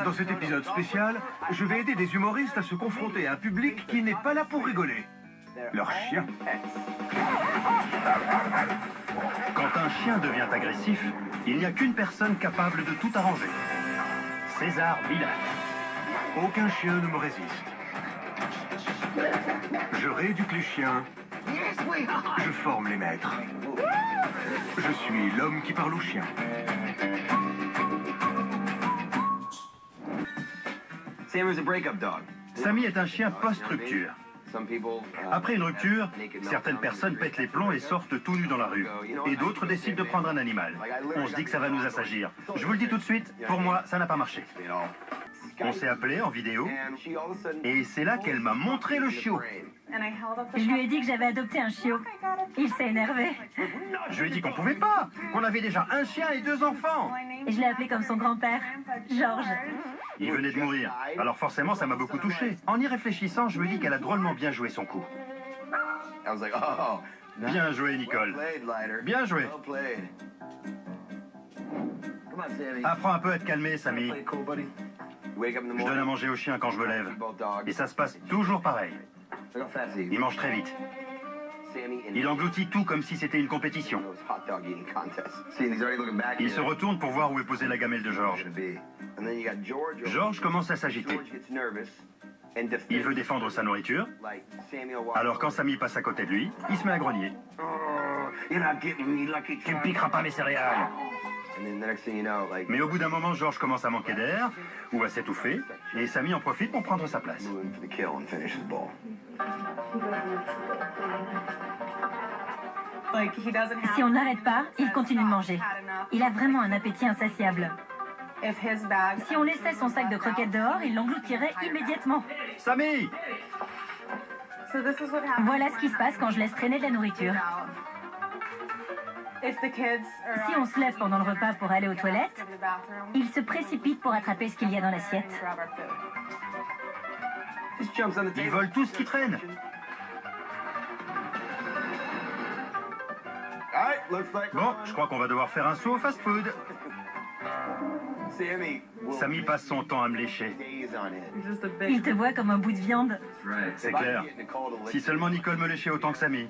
Dans cet épisode spécial, je vais aider des humoristes à se confronter à un public qui n'est pas là pour rigoler. Leur chien. Quand un chien devient agressif, il n'y a qu'une personne capable de tout arranger. César Millan. Aucun chien ne me résiste. Je rééduque les chiens. Je forme les maîtres. Je suis l'homme qui parle aux chiens. Sammy est un chien post-rupture. Après une rupture, certaines personnes pètent les plombs et sortent tout nus dans la rue. Et d'autres décident de prendre un animal. On se dit que ça va nous assagir. Je vous le dis tout de suite, pour moi, ça n'a pas marché. On s'est appelé en vidéo et c'est là qu'elle m'a montré le chiot. Je lui ai dit que j'avais adopté un chiot. Il s'est énervé. Je lui ai dit qu'on pouvait pas, qu'on avait déjà un chien et 2 enfants. Et je l'ai appelé comme son grand-père, Georges. Il venait de mourir, alors forcément ça m'a beaucoup touché. En y réfléchissant, je me dis qu'elle a drôlement bien joué son coup. Bien joué, Nicole. Bien joué. Apprends un peu à te calmer, Sammy. Je donne à manger au chien quand je me lève. Et ça se passe toujours pareil. Il mange très vite. Il engloutit tout comme si c'était une compétition. Il se retourne pour voir où est posée la gamelle de George. George commence à s'agiter. Il veut défendre sa nourriture. Alors quand Sammy passe à côté de lui, il se met à grogner. Tu ne piqueras pas mes céréales. Mais au bout d'un moment, George commence à manquer d'air ou à s'étouffer, et Sammy en profite pour prendre sa place. Si on n'arrête pas, il continue de manger. Il a vraiment un appétit insatiable. Si on laissait son sac de croquettes dehors, il l'engloutirait immédiatement. Sammy! Voilà ce qui se passe quand je laisse traîner de la nourriture. Si on se lève pendant le repas pour aller aux toilettes, il se précipite pour attraper ce qu'il y a dans l'assiette. Ils volent tout ce qui traîne. Bon, je crois qu'on va devoir faire un saut au fast-food. Sammy passe son temps à me lécher. Il te voit comme un bout de viande. C'est clair. Si seulement Nicole me léchait autant que Sammy.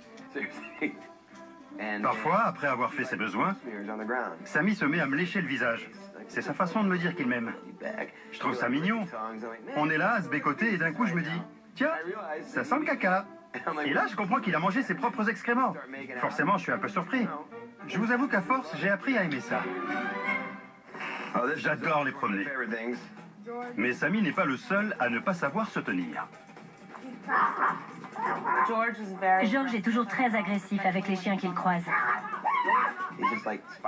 Parfois, après avoir fait ses besoins, Sammy se met à me lécher le visage. C'est sa façon de me dire qu'il m'aime. Je trouve ça mignon. On est là à se bécoter et d'un coup je me dis, tiens, ça sent le caca. Et là je comprends qu'il a mangé ses propres excréments. Forcément, je suis un peu surpris. Je vous avoue qu'à force, j'ai appris à aimer ça. J'adore les promener. Mais Sammy n'est pas le seul à ne pas savoir se tenir. George est toujours très agressif avec les chiens qu'il croise.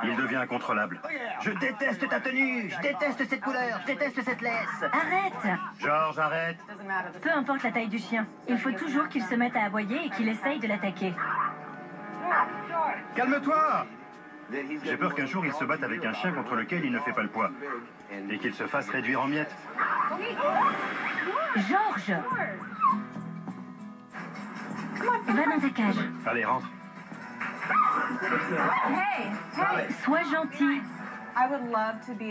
Il devient incontrôlable. Je déteste ta tenue, je déteste cette couleur, je déteste cette laisse. Arrête! George, arrête. Peu importe la taille du chien, il faut toujours qu'il se mette à aboyer et qu'il essaye de l'attaquer. Calme-toi! J'ai peur qu'un jour il se batte avec un chien contre lequel il ne fait pas le poids. Et qu'il se fasse réduire en miettes. George! Va dans ta cage. Allez, rentre. Sois gentil.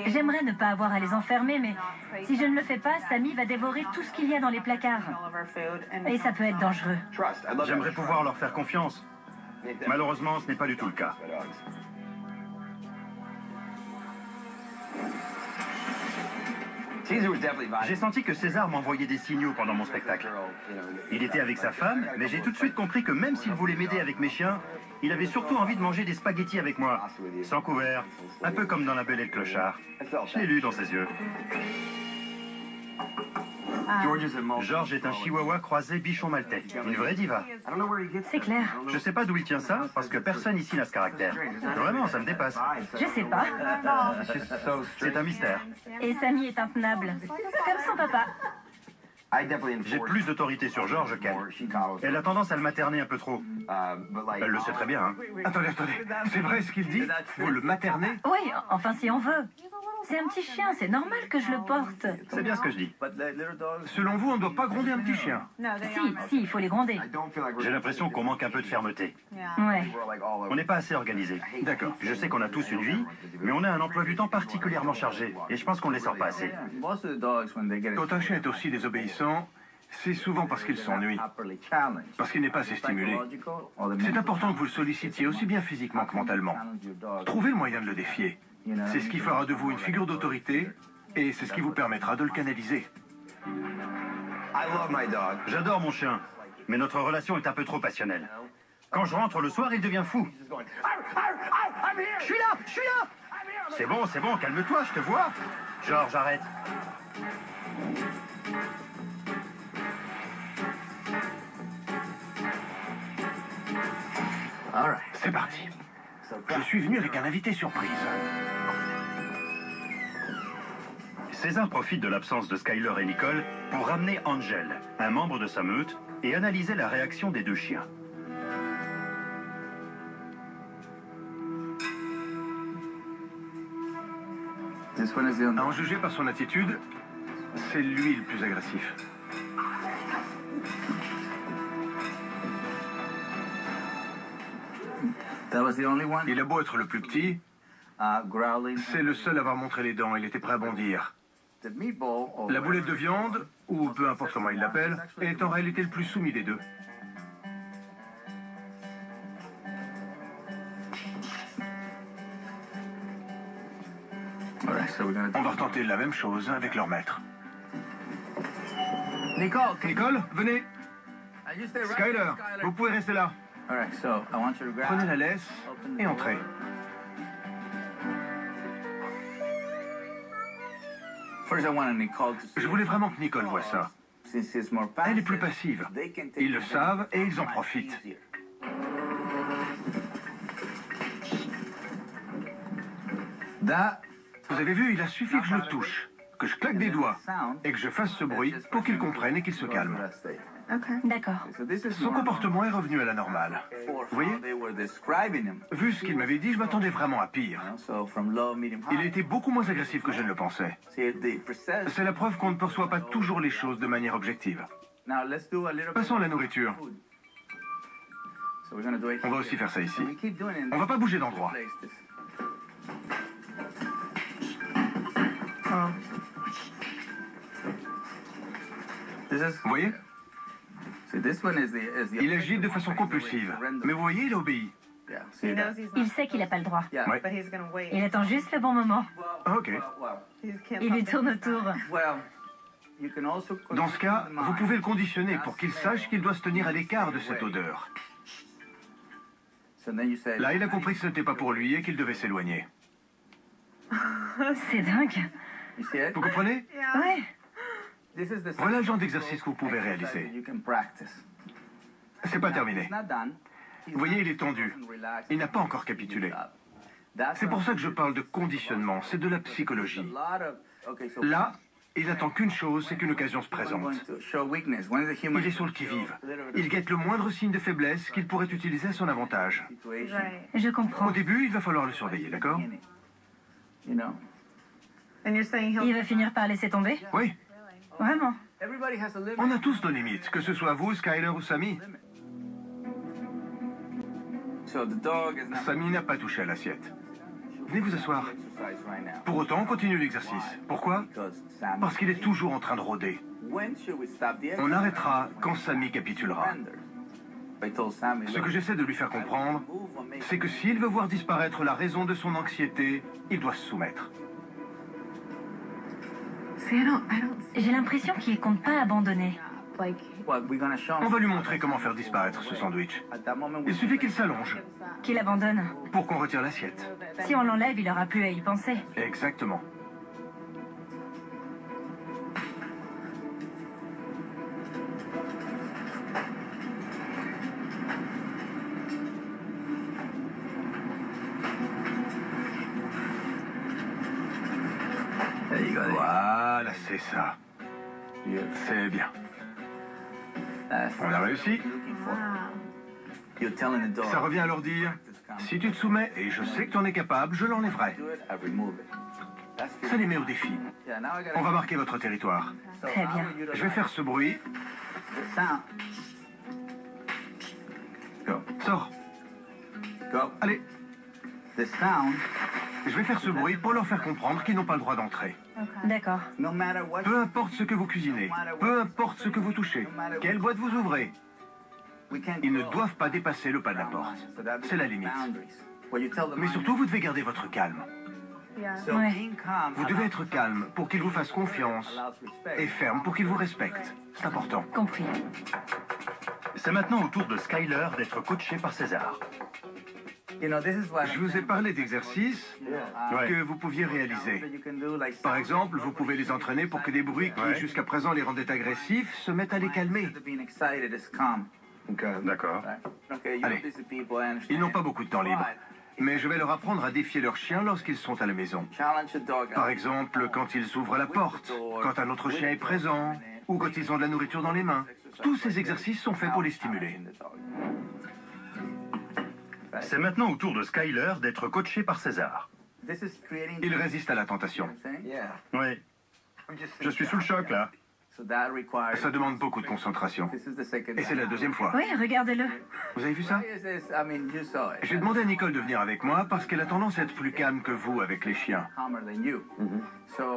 J'aimerais ne pas avoir à les enfermer, mais si je ne le fais pas, Sammy va dévorer tout ce qu'il y a dans les placards. Et ça peut être dangereux. J'aimerais pouvoir leur faire confiance. Malheureusement, ce n'est pas du tout le cas. J'ai senti que César m'envoyait des signaux pendant mon spectacle. Il était avec sa femme, mais j'ai tout de suite compris que même s'il voulait m'aider avec mes chiens, il avait surtout envie de manger des spaghettis avec moi, sans couvert, un peu comme dans La Belle et le Clochard. Je l'ai lu dans ses yeux. George est un chihuahua croisé bichon maltais, une vraie diva. C'est clair. Je sais pas d'où il tient ça, parce que personne ici n'a ce caractère. Vraiment, ça me dépasse. Je sais pas. C'est un mystère. Et Sammy est intenable, comme son papa. J'ai plus d'autorité sur George qu'elle. Elle a tendance à le materner un peu trop. Elle le sait très bien, hein. Attendez, c'est vrai ce qu'il dit? Vous le maternez? Oui, enfin si on veut. C'est un petit chien, c'est normal que je le porte. C'est bien ce que je dis. Selon vous, on ne doit pas gronder un petit chien. Si, il faut les gronder. J'ai l'impression qu'on manque un peu de fermeté. Ouais. On n'est pas assez organisé. D'accord. Je sais qu'on a tous une vie, mais on a un emploi du temps particulièrement chargé. Et je pense qu'on ne les sort pas assez. Quand un chien est aussi désobéissant, c'est souvent parce qu'il s'ennuie, parce qu'il n'est pas assez stimulé. C'est important que vous le sollicitiez aussi bien physiquement que mentalement. Trouvez le moyen de le défier. C'est ce qui fera de vous une figure d'autorité et c'est ce qui vous permettra de le canaliser. J'adore mon chien, mais notre relation est un peu trop passionnelle. Quand je rentre le soir, il devient fou. Je suis là, je suis là. C'est bon, calme-toi, je te vois. George, arrête. C'est parti. Je suis venu avec un invité surprise. César profite de l'absence de Skyler et Nicole pour ramener Angel, un membre de sa meute, et analyser la réaction des deux chiens. À en juger par son attitude, c'est lui le plus agressif. Il a beau être le plus petit, c'est le seul à avoir montré les dents, il était prêt à bondir. La boulette de viande, ou peu importe comment il l'appelle, est en réalité le plus soumis des deux. On va retenter la même chose avec leur maître. Nicole, venez. Skyler, vous pouvez rester là. Prenez la laisse et entrez. Je voulais vraiment que Nicole voie ça. Elle est plus passive. Ils le savent et ils en profitent. Vous avez vu, il a suffi que je le touche, que je claque des doigts et que je fasse ce bruit pour qu'il comprenne et qu'il se calme. D'accord. Son comportement est revenu à la normale. Vous voyez? Vu ce qu'il m'avait dit, je m'attendais vraiment à pire. Il a été beaucoup moins agressif que je ne le pensais. C'est la preuve qu'on ne perçoit pas toujours les choses de manière objective. Passons à la nourriture. On va aussi faire ça ici. On va pas bouger d'endroit. Vous voyez? Il agit de façon compulsive. Mais vous voyez, il obéit. Il sait qu'il n'a pas le droit. Ouais. Il attend juste le bon moment. Ah, ok. Il lui tourne autour. Dans ce cas, vous pouvez le conditionner pour qu'il sache qu'il doit se tenir à l'écart de cette odeur. Là, il a compris que ce n'était pas pour lui et qu'il devait s'éloigner. C'est dingue. Vous comprenez? Ouais. Voilà le genre d'exercice que vous pouvez réaliser. C'est pas terminé. Vous voyez, il est tendu. Il n'a pas encore capitulé. C'est pour ça que je parle de conditionnement. C'est de la psychologie. Là, il n'attend qu'une chose, c'est qu'une occasion se présente. Il est sur le qui-vive. Il guette le moindre signe de faiblesse qu'il pourrait utiliser à son avantage. Je comprends. Au début, il va falloir le surveiller, d'accord? Il va finir par laisser tomber? Oui. Vraiment? On a tous nos limites, que ce soit vous, Skyler ou Sammy. Sammy n'a pas touché à l'assiette. Venez vous asseoir. Pour autant, on continue l'exercice. Pourquoi? Parce qu'il est toujours en train de rôder. On arrêtera quand Sammy capitulera. Ce que j'essaie de lui faire comprendre, c'est que s'il veut voir disparaître la raison de son anxiété, il doit se soumettre. J'ai l'impression qu'il compte pas abandonner. On va lui montrer comment faire disparaître ce sandwich. Il suffit qu'il s'allonge Qu'il abandonne. pour qu'on retire l'assiette. Si on l'enlève, il n'aura plus à y penser. Exactement. Voilà, c'est ça. C'est bien. On a réussi. Ça revient à leur dire, si tu te soumets, et je sais que tu en es capable, je l'enlèverai. Ça les met au défi. On va marquer votre territoire. Très bien. Je vais faire ce bruit. Sors. Allez. Je vais faire ce bruit pour leur faire comprendre qu'ils n'ont pas le droit d'entrer. D'accord. Peu importe ce que vous cuisinez, peu importe ce que vous touchez, quelle boîte vous ouvrez, ils ne doivent pas dépasser le pas de la porte. C'est la limite. Mais surtout, vous devez garder votre calme. Ouais. Vous devez être calme pour qu'ils vous fassent confiance et ferme pour qu'ils vous respectent. C'est important. Compris. C'est maintenant au tour de Skyler d'être coachée par César. Je vous ai parlé d'exercices que vous pouviez réaliser. Par exemple, vous pouvez les entraîner pour que des bruits qui, jusqu'à présent, les rendaient agressifs, se mettent à les calmer. D'accord. Allez, ils n'ont pas beaucoup de temps libre. Mais je vais leur apprendre à défier leurs chiens lorsqu'ils sont à la maison. Par exemple, quand ils ouvrent la porte, quand un autre chien est présent, ou quand ils ont de la nourriture dans les mains. Tous ces exercices sont faits pour les stimuler. C'est maintenant au tour de Skyler d'être coachée par César. Ils résistent à la tentation. Oui. Je suis sous le choc, là. Ça demande beaucoup de concentration. Et c'est la deuxième fois. Oui, regardez-le. Vous avez vu ça? J'ai demandé à Nicole de venir avec moi parce qu'elle a tendance à être plus calme que vous avec les chiens.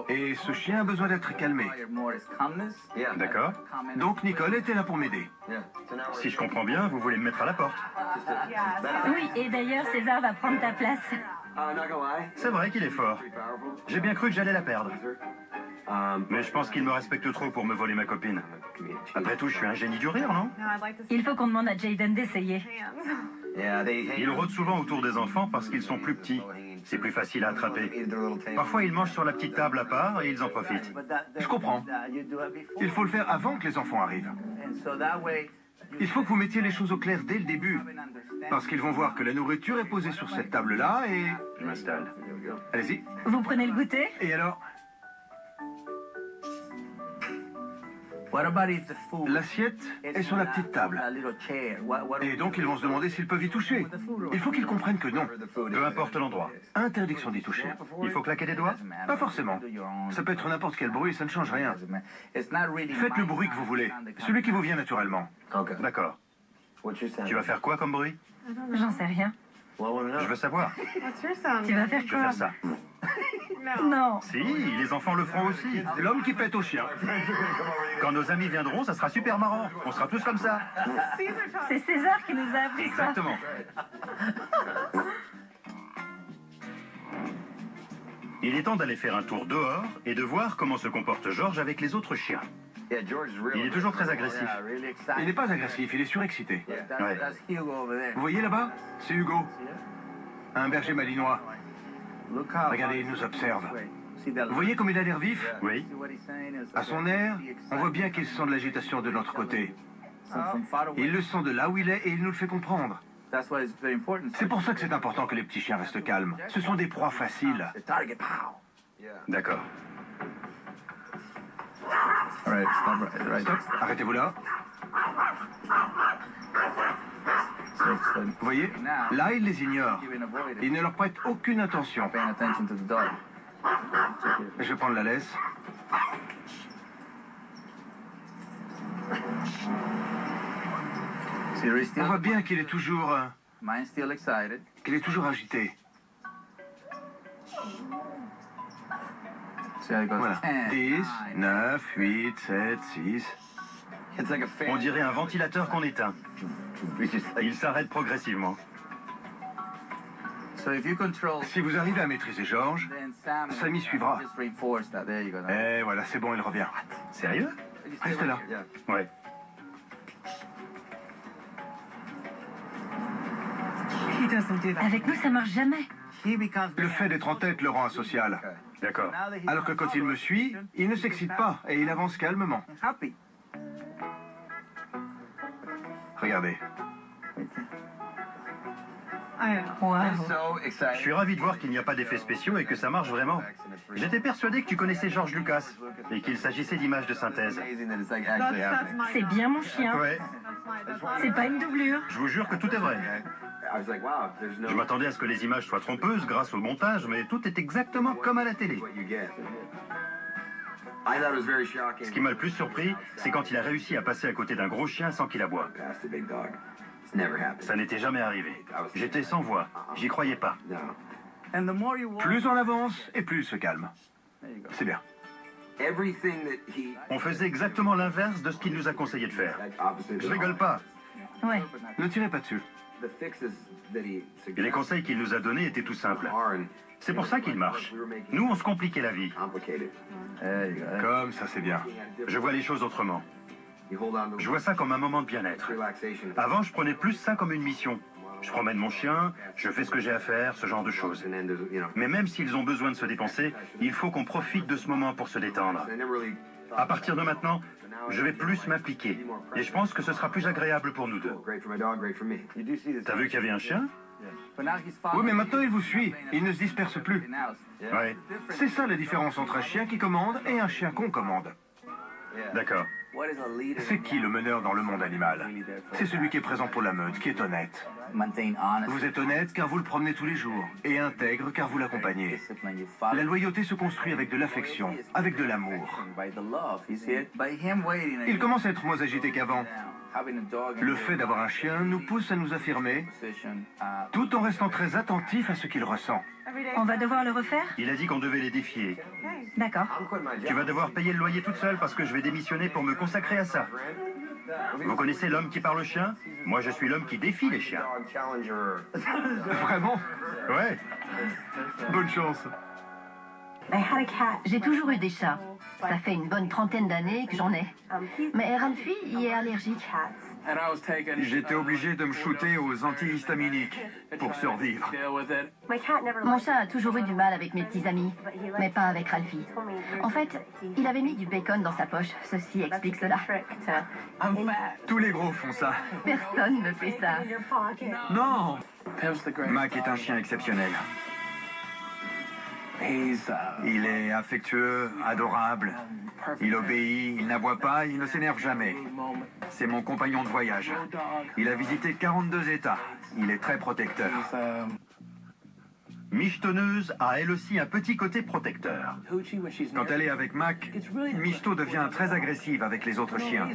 Et ce chien a besoin d'être calmé. D'accord. Donc Nicole était là pour m'aider. Si je comprends bien, vous voulez me mettre à la porte. Oui, et d'ailleurs, César va prendre ta place. C'est vrai qu'il est fort. J'ai bien cru que j'allais la perdre. Mais je pense qu'il me respecte trop pour me voler ma copine. Après tout, je suis un génie du rire, non? Il faut qu'on demande à Jaden d'essayer. Ils rôdent souvent autour des enfants parce qu'ils sont plus petits. C'est plus facile à attraper. Parfois, ils mangent sur la petite table à part et ils en profitent. Je comprends. Il faut le faire avant que les enfants arrivent. Il faut que vous mettiez les choses au clair dès le début. Parce qu'ils vont voir que la nourriture est posée sur cette table-là et... Je m'installe. Allez-y. Vous prenez le goûter? Et alors? L'assiette est sur la petite table. Et donc ils vont se demander s'ils peuvent y toucher. Il faut qu'ils comprennent que non. Peu importe l'endroit. Interdiction d'y toucher. Il faut claquer des doigts? Pas forcément. Ça peut être n'importe quel bruit, ça ne change rien. Faites le bruit que vous voulez. Celui qui vous vient naturellement. D'accord. Tu vas faire quoi comme bruit? J'en sais rien. Je veux savoir. Tu vas faire Je vais quoi? faire ça. Non. Si, les enfants le feront aussi. L'homme qui pète au chien. Quand nos amis viendront, ça sera super marrant. On sera tous comme ça. C'est César qui nous a appris ça. Exactement. Il est temps d'aller faire un tour dehors et de voir comment se comporte George avec les autres chiens. Il est toujours très agressif. Il n'est pas agressif, il est surexcité. Ouais. Vous voyez là-bas? C'est Hugo. Un berger malinois. Regardez, il nous observe. Vous voyez comme il a l'air vif? Oui. À son air, on voit bien qu'il sent de l'agitation de notre côté. Il le sent de là où il est et il nous le fait comprendre. C'est pour ça que c'est important que les petits chiens restent calmes. Ce sont des proies faciles. D'accord. Stop, arrêtez-vous là. Vous voyez? Là, il les ignore. Il ne leur prête aucune attention. Je vais prendre la laisse. On voit bien qu'il est toujours... qu'il est toujours agité. Voilà. 10, 9, 8, 7, 6... On dirait un ventilateur qu'on éteint. Il s'arrête progressivement. Si vous arrivez à maîtriser George, Sammy suivra. Et voilà, c'est bon, il revient. Sérieux? Restez là. Ouais. Avec nous, ça marche jamais. Le fait d'être en tête le rend asocial. D'accord. Alors que quand il me suit, il ne s'excite pas et il avance calmement. Regardez. Wow. Je suis ravi de voir qu'il n'y a pas d'effets spéciaux et que ça marche vraiment. J'étais persuadé que tu connaissais George Lucas et qu'il s'agissait d'images de synthèse. C'est bien mon chien. Ouais, C'est pas une doublure. je vous jure que tout est vrai. Je m'attendais à ce que les images soient trompeuses grâce au montage, mais tout est exactement comme à la télé. Ce qui m'a le plus surpris, c'est quand il a réussi à passer à côté d'un gros chien sans qu'il aboie. Ça n'était jamais arrivé. J'étais sans voix. J'y croyais pas. Plus on avance et plus il se calme. C'est bien. On faisait exactement l'inverse de ce qu'il nous a conseillé de faire. Je rigole pas. Ouais. Ne tirez pas dessus. Et les conseils qu'il nous a donnés étaient tout simples. C'est pour ça qu'il marche. Nous, on se compliquait la vie. Comme ça, c'est bien. Je vois les choses autrement. Je vois ça comme un moment de bien-être. Avant, je prenais plus ça comme une mission. Je promène mon chien, je fais ce que j'ai à faire, ce genre de choses. Mais même s'ils ont besoin de se dépenser, il faut qu'on profite de ce moment pour se détendre. À partir de maintenant, je vais plus m'impliquer. Et je pense que ce sera plus agréable pour nous deux. T'as vu qu'il y avait un chien? Oui, mais maintenant il vous suit. Il ne se disperse plus. Ouais, C'est ça la différence entre un chien qui commande et un chien qu'on commande. d'accord. C'est qui le meneur dans le monde animal? C'est celui qui est présent pour la meute, qui est honnête. Vous êtes honnête car vous le promenez tous les jours, et intègre car vous l'accompagnez. La loyauté se construit avec de l'affection, avec de l'amour. Il commence à être moins agité qu'avant. Le fait d'avoir un chien nous pousse à nous affirmer, tout en restant très attentif à ce qu'il ressent. On va devoir le refaire? Il a dit qu'on devait les défier. D'accord. Tu vas devoir payer le loyer toute seule parce que je vais démissionner pour me consacrer à ça. Vous connaissez l'homme qui parle au chien? Moi, je suis l'homme qui défie les chiens. Vraiment? Ouais. Bonne chance. J'ai toujours eu des chats. Ça fait une bonne trentaine d'années que j'en ai. Mais Ralphie y est allergique. J'étais obligé de me shooter aux antihistaminiques pour survivre. Mon chat a toujours eu du mal avec mes petits amis, mais pas avec Ralphie. En fait, il avait mis du bacon dans sa poche. Ceci explique cela. Tous les gros font ça. Personne ne fait ça. Non! Mac est un chien exceptionnel. Il est affectueux, adorable. Il obéit, il n'aboie pas, il ne s'énerve jamais. C'est mon compagnon de voyage. Il a visité 42 États. Il est très protecteur. Michetonneuse a elle aussi un petit côté protecteur. Quand elle est avec Mac, Michto devient très agressive avec les autres chiens.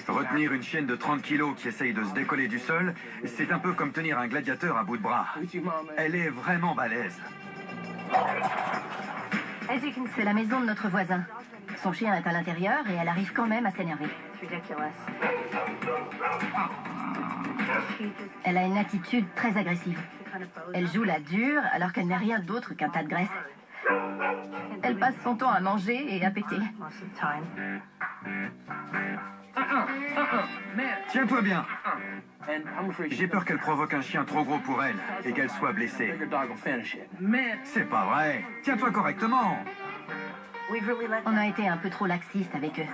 Retenir une chienne de 30 kilos qui essaye de se décoller du sol, c'est un peu comme tenir un gladiateur à bout de bras. Elle est vraiment balèze. C'est la maison de notre voisin. Son chien est à l'intérieur et elle arrive quand même à s'énerver. Elle a une attitude très agressive. Elle joue la dure alors qu'elle n'est rien d'autre qu'un tas de graisse. Elle passe son temps à manger et à péter. Tiens-toi bien. J'ai peur qu'elle provoque un chien trop gros pour elle et qu'elle soit blessée. C'est pas vrai. Tiens-toi correctement. On a été un peu trop laxiste avec eux.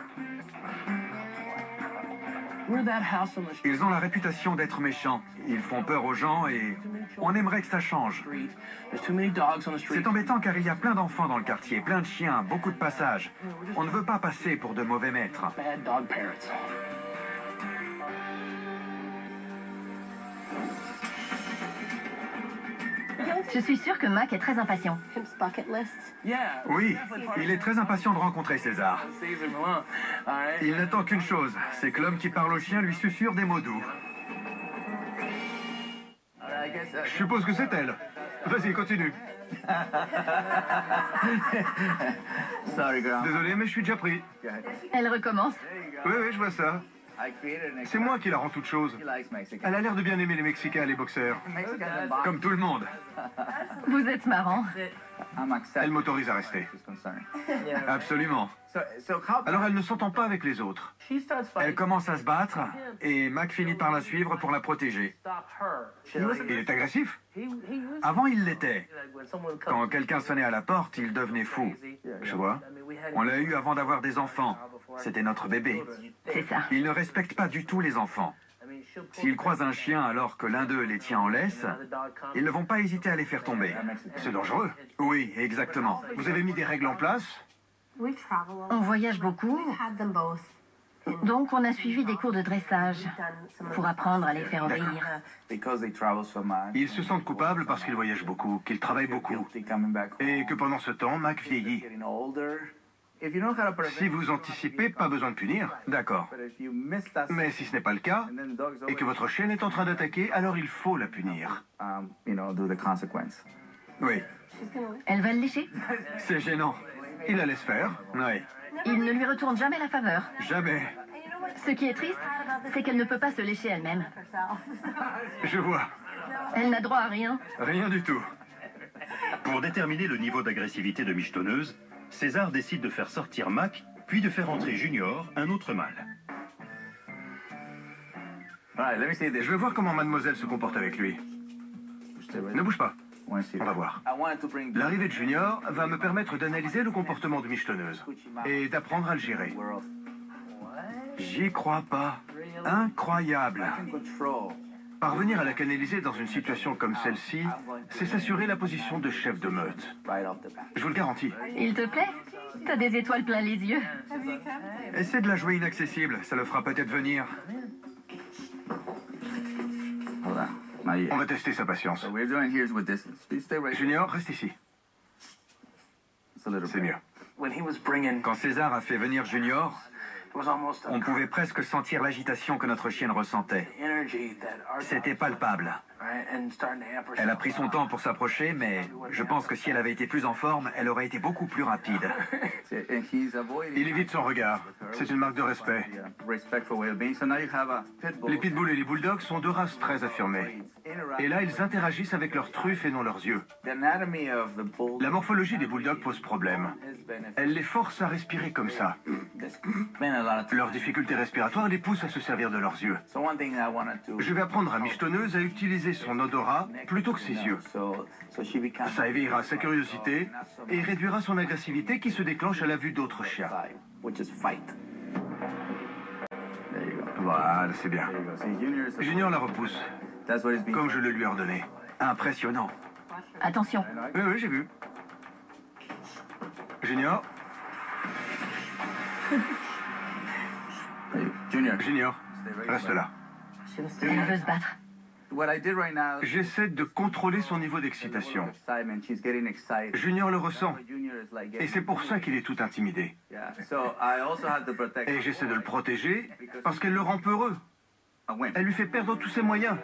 Ils ont la réputation d'être méchants. Ils font peur aux gens et on aimerait que ça change. C'est embêtant car il y a plein d'enfants dans le quartier, plein de chiens, beaucoup de passages. On ne veut pas passer pour de mauvais maîtres. Je suis sûre que Mac est très impatient. Oui, il est très impatient de rencontrer César. Il n'attend qu'une chose, c'est que l'homme qui parle au chien lui susurre des mots doux. Je suppose que c'est elle. Vas-y, continue. Désolé, mais je suis déjà pris. Elle recommence. Oui, je vois ça. C'est moi qui la rends toute chose. Elle a l'air de bien aimer les Mexicains et les boxeurs. Comme tout le monde. Vous êtes marrant. Elle m'autorise à rester. Absolument. Alors elle ne s'entend pas avec les autres. Elle commence à se battre et Mac finit par la suivre pour la protéger. Il est agressif? Avant, il l'était. Quand quelqu'un sonnait à la porte, il devenait fou. Je vois. On l'a eu avant d'avoir des enfants. C'était notre bébé. C'est ça. Il ne respecte pas du tout les enfants. S'ils croisent un chien alors que l'un d'eux les tient en laisse, ils ne vont pas hésiter à les faire tomber. C'est dangereux. Oui, exactement. Vous avez mis des règles en place? On voyage beaucoup, donc on a suivi des cours de dressage pour apprendre à les faire obéir. Ils se sentent coupables parce qu'ils voyagent beaucoup, qu'ils travaillent beaucoup, et que pendant ce temps, Mac vieillit. Si vous anticipez, pas besoin de punir, d'accord. Mais si ce n'est pas le cas, et que votre chienne est en train d'attaquer, alors il faut la punir. Oui. Elle va le lécher? C'est gênant. Il la laisse faire, oui. Il ne lui retourne jamais la faveur. Jamais. Ce qui est triste, c'est qu'elle ne peut pas se lécher elle-même. Je vois. Elle n'a droit à rien. Rien du tout. Pour déterminer le niveau d'agressivité de michetonneuse, César décide de faire sortir Mac, puis de faire entrer Junior, un autre mâle. Je veux voir comment mademoiselle se comporte avec lui. Ne bouge pas. On va voir. L'arrivée de Junior va me permettre d'analyser le comportement de michetonneuse et d'apprendre à le gérer. J'y crois pas. Incroyable. Parvenir à la canaliser dans une situation comme celle-ci, c'est s'assurer la position de chef de meute. Je vous le garantis. Il te plaît? T'as des étoiles plein les yeux. Essaie de la jouer inaccessible, ça le fera peut-être venir. On va tester sa patience. Junior, reste ici. C'est mieux. Quand César a fait venir Junior, on pouvait presque sentir l'agitation que notre chienne ressentait. C'était palpable. Elle a pris son temps pour s'approcher, mais je pense que si elle avait été plus en forme, elle aurait été beaucoup plus rapide. Il évite son regard. C'est une marque de respect. Les pitbulls et les bulldogs sont deux races très affirmées. Et là, ils interagissent avec leurs truffes et non leurs yeux. La morphologie des bulldogs pose problème. Elle les force à respirer comme ça. Leurs difficultés respiratoires les poussent à se servir de leurs yeux. Je vais apprendre à michetonneuse à utiliser son odorat plutôt que ses yeux. Ça éveillera sa curiosité et réduira son agressivité qui se déclenche à la vue d'autres chiens. Voilà, c'est bien. Junior la repousse, comme je le lui ai ordonné. Impressionnant. Attention. Oui, oui, j'ai vu. Junior. Junior, reste là. Elle veut se battre. J'essaie de contrôler son niveau d'excitation. Junior le ressent. Et c'est pour ça qu'il est tout intimidé. Et j'essaie de le protéger parce qu'elle le rend peureux. Elle lui fait perdre tous ses moyens.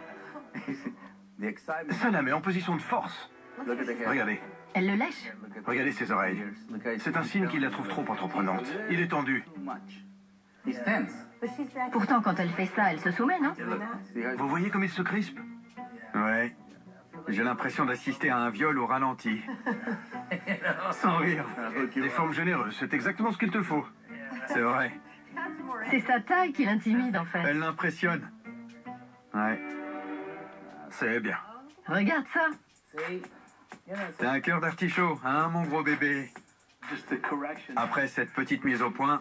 Ça la met en position de force. Regardez. Elle le lèche. Regardez ses oreilles. C'est un signe qu'il la trouve trop entreprenante. Il est tendu. Pourtant, quand elle fait ça, elle se soumet, non? Vous voyez comme il se crispe? Ouais. J'ai l'impression d'assister à un viol au ralenti. Sans rire. Des formes généreuses, c'est exactement ce qu'il te faut. C'est vrai. C'est sa taille qui l'intimide, en fait. Elle l'impressionne. Ouais. C'est bien. Regarde ça. T'as un cœur d'artichaut, hein, mon gros bébé? Après cette petite mise au point,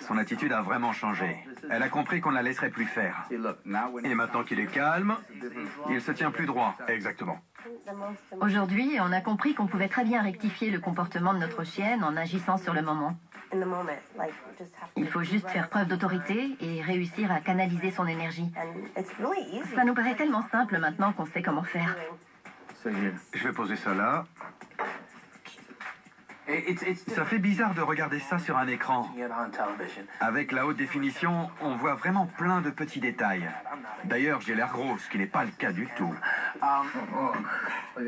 son attitude a vraiment changé. Elle a compris qu'on ne la laisserait plus faire. Et maintenant qu'il est calme, il se tient plus droit. Exactement. Aujourd'hui, on a compris qu'on pouvait très bien rectifier le comportement de notre chienne en agissant sur le moment. Il faut juste faire preuve d'autorité et réussir à canaliser son énergie. Ça nous paraît tellement simple maintenant qu'on sait comment faire. Je vais poser ça là. Ça fait bizarre de regarder ça sur un écran. Avec la haute définition, on voit vraiment plein de petits détails. D'ailleurs, j'ai l'air gros, ce qui n'est pas le cas du tout.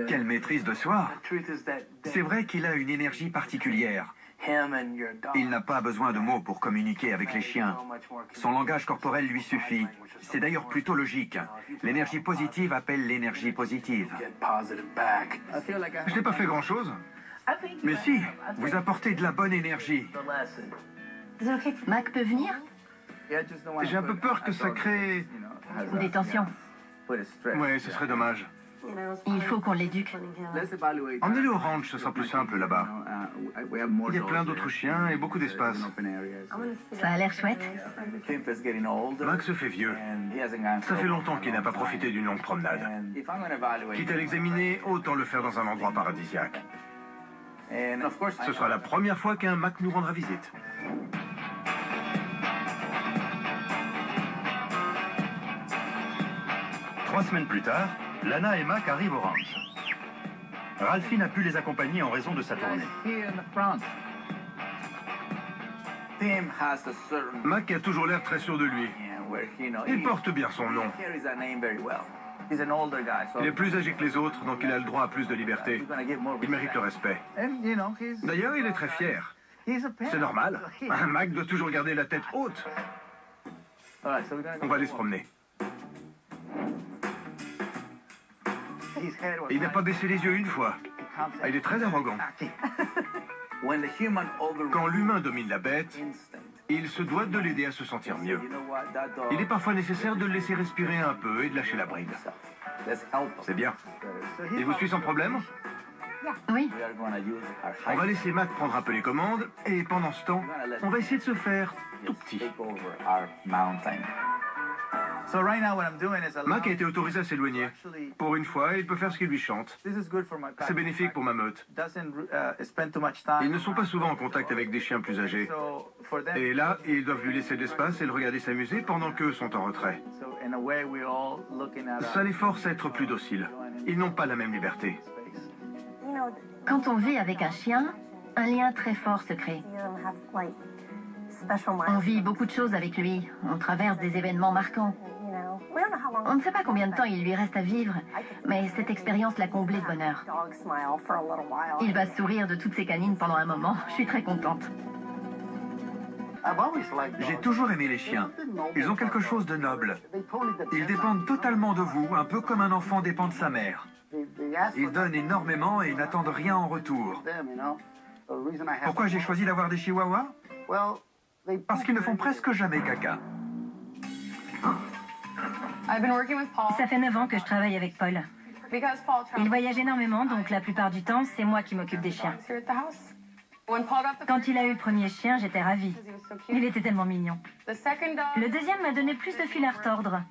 Quelle maîtrise de soi! C'est vrai qu'il a une énergie particulière. Il n'a pas besoin de mots pour communiquer avec les chiens. Son langage corporel lui suffit. C'est d'ailleurs plutôt logique. L'énergie positive appelle l'énergie positive. Je n'ai pas fait grand-chose. Mais si, vous apportez de la bonne énergie. Mac peut venir? J'ai un peu peur que ça crée... Des tensions. Ouais, ce serait dommage. Il faut qu'on l'éduque. Emmenez-le au ranch, ce sera plus simple là-bas. Il y a plein d'autres chiens et beaucoup d'espace. Ça a l'air chouette. Mac se fait vieux. Ça fait longtemps qu'il n'a pas profité d'une longue promenade. Quitte à l'examiner, autant le faire dans un endroit paradisiaque. Ce sera la première fois qu'un Mac nous rendra visite. Trois semaines plus tard, Lana et Mac arrivent au ranch. Ralphie n'a pu les accompagner en raison de sa tournée. Mac a toujours l'air très sûr de lui. Il porte bien son nom. Il est plus âgé que les autres, donc il a le droit à plus de liberté. Il mérite le respect. D'ailleurs, il est très fier. C'est normal. Un Mac doit toujours garder la tête haute. On va aller se promener. Il n'a pas baissé les yeux une fois. Il est très arrogant. Quand l'humain domine la bête, il se doit de l'aider à se sentir mieux. Il est parfois nécessaire de le laisser respirer un peu et de lâcher la bride. C'est bien. Il vous suit sans problème? Oui. On va laisser Mac prendre un peu les commandes et pendant ce temps, on va essayer de se faire tout petit. Mac a été autorisé à s'éloigner. Pour une fois, il peut faire ce qu'il lui chante. C'est bénéfique pour ma meute. Ils ne sont pas souvent en contact avec des chiens plus âgés. Et là, ils doivent lui laisser de l'espace et le regarder s'amuser pendant qu'eux sont en retrait. Ça les force à être plus dociles. Ils n'ont pas la même liberté. Quand on vit avec un chien, un lien très fort se crée. On vit beaucoup de choses avec lui. On traverse des événements marquants. On ne sait pas combien de temps il lui reste à vivre, mais cette expérience l'a comblé de bonheur. Il va sourire de toutes ses canines pendant un moment. Je suis très contente. J'ai toujours aimé les chiens. Ils ont quelque chose de noble. Ils dépendent totalement de vous, un peu comme un enfant dépend de sa mère. Ils donnent énormément et n'attendent rien en retour. Pourquoi j'ai choisi d'avoir des chihuahuas? Parce qu'ils ne font presque jamais caca. Ça fait 9 ans que je travaille avec Paul. Il voyage énormément, donc la plupart du temps, c'est moi qui m'occupe des chiens. Quand il a eu le premier chien, j'étais ravie. Il était tellement mignon. Le deuxième m'a donné plus de fil à retordre.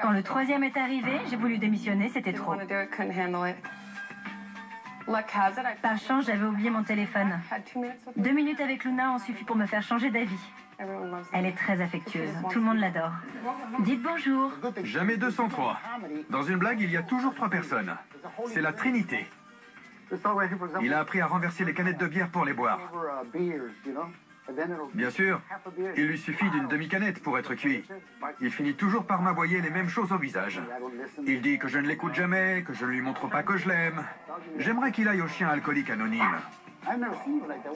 Quand le troisième est arrivé, j'ai voulu démissionner, c'était trop. Par chance, j'avais oublié mon téléphone. 2 minutes avec Luna ont suffi pour me faire changer d'avis. Elle est très affectueuse. Tout le monde l'adore. Dites bonjour. Jamais 203. Dans une blague, il y a toujours 3 personnes. C'est la Trinité. Il a appris à renverser les canettes de bière pour les boire. Bien sûr, il lui suffit d'une demi-canette pour être cuit. Il finit toujours par m'aboyer les mêmes choses au visage. Il dit que je ne l'écoute jamais, que je ne lui montre pas que je l'aime. J'aimerais qu'il aille au chien alcoolique anonyme.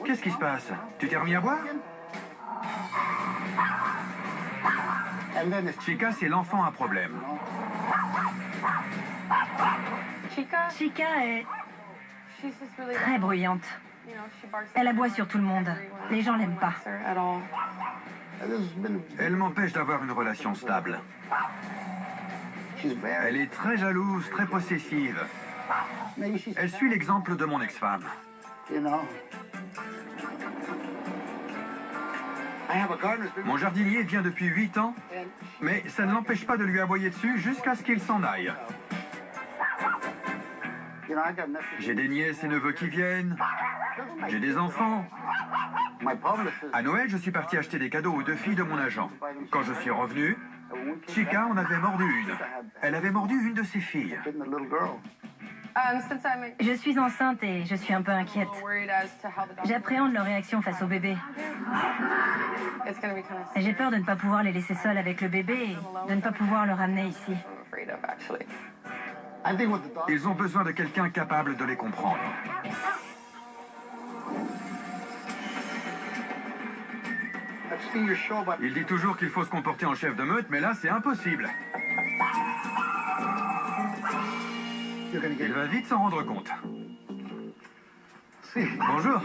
Qu'est-ce qui se passe? Tu t'es remis à boire? Chica, c'est l'enfant à problème. Chica est très bruyante. Elle aboie sur tout le monde. Les gens l'aiment pas. Elle m'empêche d'avoir une relation stable. Elle est très jalouse, très possessive. Elle suit l'exemple de mon ex-femme. Mon jardinier vient depuis 8 ans, mais ça ne l'empêche pas de lui aboyer dessus jusqu'à ce qu'il s'en aille. J'ai des nièces et neveux qui viennent. J'ai des enfants. À Noël, je suis parti acheter des cadeaux aux 2 filles de mon agent. Quand je suis revenu, Chica en avait mordu une. Elle avait mordu une de ses filles. Je suis enceinte et je suis un peu inquiète. J'appréhende leur réaction face au bébé. J'ai peur de ne pas pouvoir les laisser seuls avec le bébé et de ne pas pouvoir le ramener ici. Ils ont besoin de quelqu'un capable de les comprendre. Il dit toujours qu'il faut se comporter en chef de meute, mais là, c'est impossible. Il va vite s'en rendre compte. Bonjour.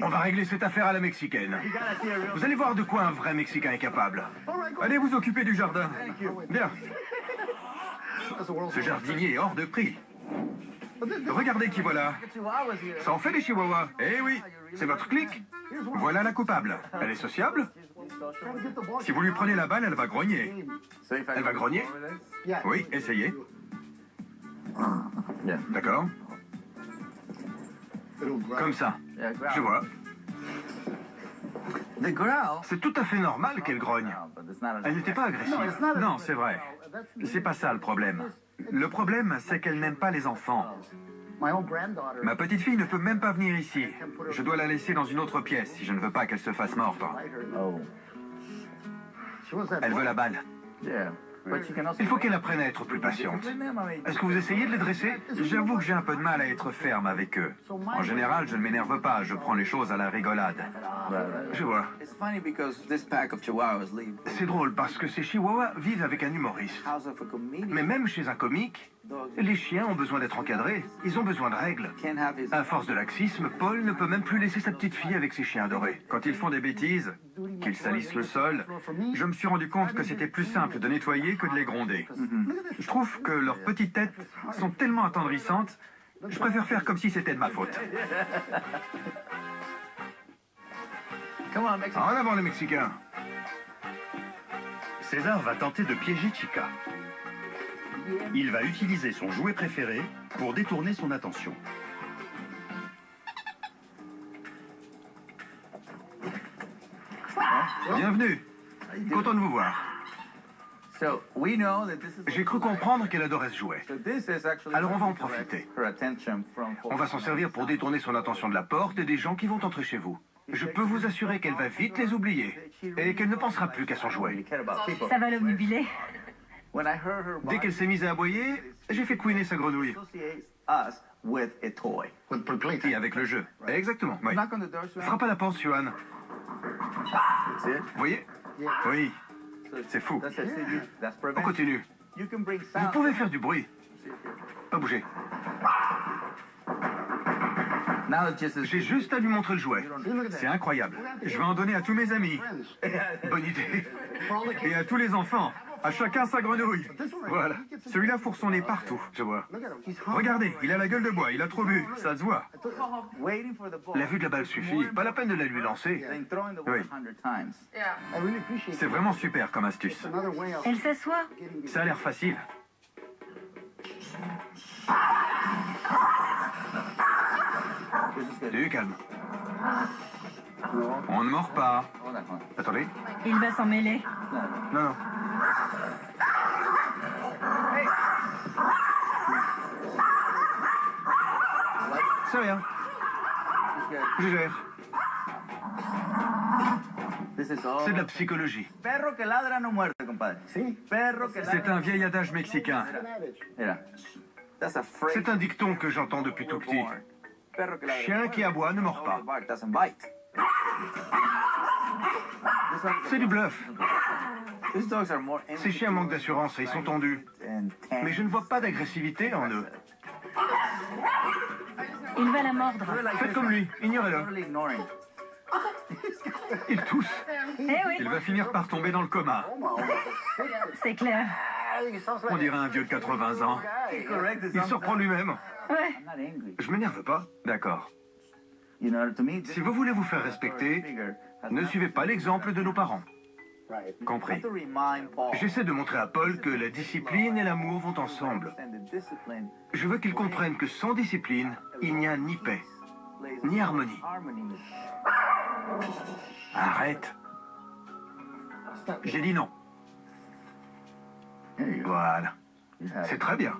On va régler cette affaire à la mexicaine. Vous allez voir de quoi un vrai Mexicain est capable. Allez vous occuper du jardin. Bien. Ce jardinier est hors de prix. Regardez qui voilà. Ça en fait des chihuahuas. Eh oui, c'est votre clique. Voilà la coupable. Elle est sociable. Si vous lui prenez la balle, elle va grogner. Elle va grogner? Oui, essayez. D'accord. Comme ça. Je vois. C'est tout à fait normal qu'elle grogne. Elle n'était pas agressive. Non, c'est vrai. C'est pas ça le problème. Le problème, c'est qu'elle n'aime pas les enfants. Ma petite fille ne peut même pas venir ici. Je dois la laisser dans une autre pièce si je ne veux pas qu'elle se fasse mordre. Elle veut la balle. Il faut qu'elle apprenne à être plus patiente. Est-ce que vous essayez de les dresser? J'avoue que j'ai un peu de mal à être ferme avec eux. En général, je ne m'énerve pas, je prends les choses à la rigolade. Je vois. C'est drôle parce que ces chihuahuas vivent avec un humoriste. Mais même chez un comique, les chiens ont besoin d'être encadrés. Ils ont besoin de règles. À force de laxisme, Paul ne peut même plus laisser sa petite fille avec ses chiens adorés. Quand ils font des bêtises, qu'ils salissent le sol, je me suis rendu compte que c'était plus simple de nettoyer que de les gronder. Je trouve que leurs petites têtes sont tellement attendrissantes, je préfère faire comme si c'était de ma faute. En avant les Mexicains. César va tenter de piéger Chica. Il va utiliser son jouet préféré pour détourner son attention. Bienvenue. Content de vous voir. J'ai cru comprendre qu'elle adorait ce jouet. Alors on va en profiter. On va s'en servir pour détourner son attention de la porte et des gens qui vont entrer chez vous. Je peux vous assurer qu'elle va vite les oublier et qu'elle ne pensera plus qu'à son jouet. Ça va l'obnubiler. Dès qu'elle s'est mise à aboyer, j'ai fait couiner sa grenouille. Et avec le jeu. Exactement, oui. Frappe à la porte, Johan. Vous voyez? Oui. C'est fou. On continue. Vous pouvez faire du bruit. Pas bouger. J'ai juste à lui montrer le jouet. C'est incroyable. Je vais en donner à tous mes amis. Bonne idée. Et à tous les enfants. À chacun sa grenouille. Voilà. Celui-là fourre son nez partout. Je vois. Regardez, il a la gueule de bois, il a trop bu, ça se voit. La vue de la balle suffit. Pas la peine de la lui lancer. Oui. C'est vraiment super comme astuce. Elle s'assoit. Ça a l'air facile. Du calme. On ne mord pas. Attendez. Il va s'en mêler. Non, non. C'est rien. Je gère. C'est de la psychologie. C'est un vieil adage mexicain. C'est un dicton que j'entends depuis tout petit. Chien qui aboie ne mord pas. C'est du bluff. Ces chiens manquent d'assurance et ils sont tendus. Mais je ne vois pas d'agressivité en eux. Il va la mordre. Faites comme lui, ignorez-le. Il tousse. Eh oui, Il va finir par tomber dans le coma. c'est clair. On dirait un vieux de 80 ans. Il se reprend lui-même. Ouais. Je m'énerve pas. D'accord. Si vous voulez vous faire respecter, ne suivez pas l'exemple de nos parents. Compris. J'essaie de montrer à Paul que la discipline et l'amour vont ensemble. Je veux qu'il comprenne que sans discipline, il n'y a ni paix, ni harmonie. Arrête. J'ai dit non. Voilà. C'est très bien.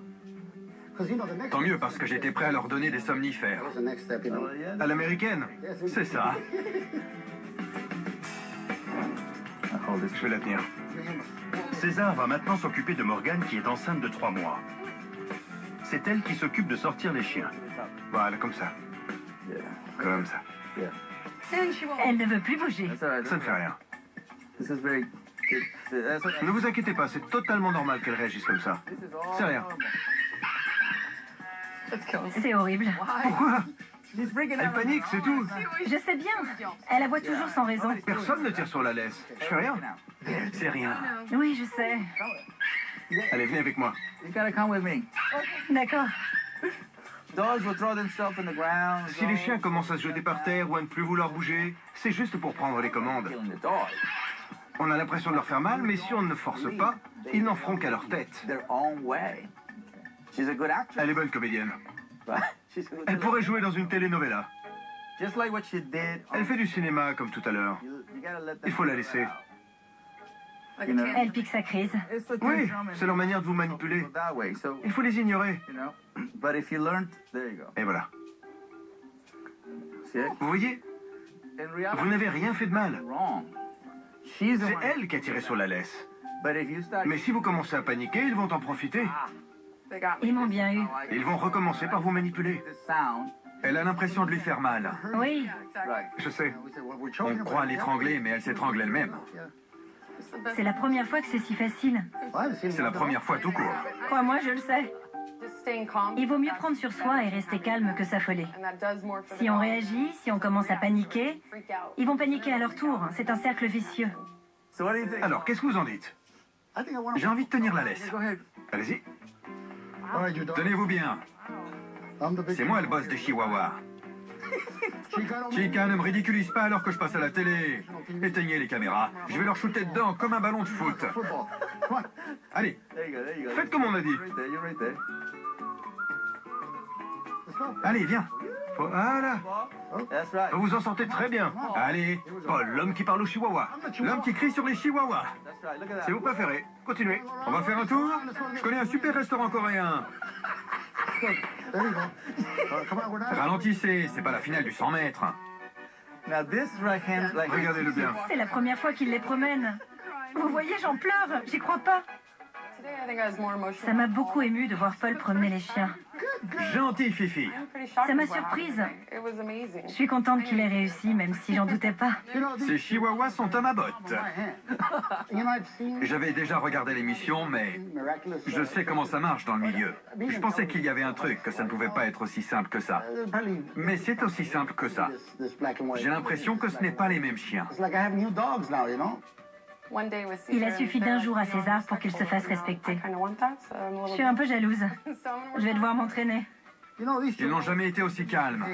Tant mieux parce que j'étais prêt à leur donner des somnifères. À l'américaine. C'est ça. Je vais la tenir. César va maintenant s'occuper de Morgane qui est enceinte de 3 mois. C'est elle qui s'occupe de sortir les chiens. Voilà, comme ça. Comme ça. Elle ne veut plus bouger. Ça ne fait rien. Ne vous inquiétez pas, c'est totalement normal qu'elle réagisse comme ça. C'est rien. C'est horrible. Pourquoi? Elle panique, c'est tout. Je sais bien. Elle aboie toujours sans raison. Personne ne tire sur la laisse. Je fais rien. C'est rien. Oui, je sais. Allez, venez avec moi. D'accord. Si les chiens commencent à se jeter par terre ou à ne plus vouloir bouger, c'est juste pour prendre les commandes. On a l'impression de leur faire mal, mais si on ne force pas, ils n'en feront qu'à leur tête. Elle est bonne comédienne. Elle pourrait jouer dans une telenovela. Elle fait du cinéma comme tout à l'heure. Il faut la laisser. Elle pique sa crise. Oui, c'est leur manière de vous manipuler. Il faut les ignorer. Et voilà. Vous voyez, vous n'avez rien fait de mal. C'est elle qui a tiré sur la laisse. Mais si vous commencez à paniquer, ils vont en profiter. Ils m'ont bien eu. Ils vont recommencer par vous manipuler. Elle a l'impression de lui faire mal. Oui. Je sais. On croit l'étrangler, mais elle s'étrangle elle-même. C'est la première fois que c'est si facile. C'est la première fois tout court. Crois-moi, je le sais. Il vaut mieux prendre sur soi et rester calme que s'affoler. Si on réagit, si on commence à paniquer, ils vont paniquer à leur tour. C'est un cercle vicieux. Alors, qu'est-ce que vous en dites? J'ai envie de tenir la laisse. Allez-y. Tenez-vous bien. C'est moi le boss des Chihuahuas. Chica, ne me ridiculise pas alors que je passe à la télé. Éteignez les caméras. Je vais leur shooter dedans comme un ballon de foot. Allez, faites comme on a dit. Allez, viens. Voilà. Vous vous en sortez très bien. Allez, Paul, l'homme qui parle aux Chihuahuas. L'homme qui crie sur les Chihuahuas. C'est vos préférés. Continuez. On va faire un tour. Je connais un super restaurant coréen. Ralentissez, c'est pas la finale du 100 mètres. Regardez-le bien. C'est la première fois qu'il les promène. Vous voyez, j'en pleure. J'y crois pas. Ça m'a beaucoup ému de voir Paul promener les chiens. Gentil Fifi. Ça m'a surprise. Je suis contente qu'il ait réussi, même si j'en doutais pas. Ces Chihuahuas sont à ma botte. J'avais déjà regardé l'émission, mais je sais comment ça marche dans le milieu. Je pensais qu'il y avait un truc, que ça ne pouvait pas être aussi simple que ça. Mais c'est aussi simple que ça. J'ai l'impression que ce n'est pas les mêmes chiens. Il a suffi d'un jour à César pour qu'il se fasse respecter. Je suis un peu jalouse. Je vais devoir m'entraîner. Ils n'ont jamais été aussi calmes.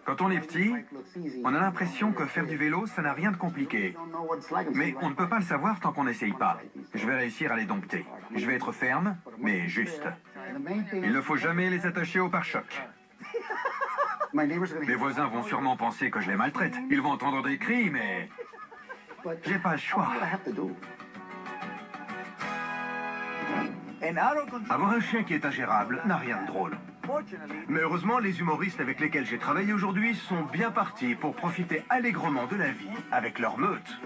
Quand on est petit, on a l'impression que faire du vélo, ça n'a rien de compliqué. Mais on ne peut pas le savoir tant qu'on n'essaye pas. Je vais réussir à les dompter. Je vais être ferme, mais juste. Il ne faut jamais les attacher au pare-choc. Mes voisins vont sûrement penser que je les maltraite. Ils vont entendre des cris, mais j'ai pas le choix. Avoir un chien qui est ingérable n'a rien de drôle. Mais heureusement, les humoristes avec lesquels j'ai travaillé aujourd'hui sont bien partis pour profiter allègrement de la vie avec leur meute.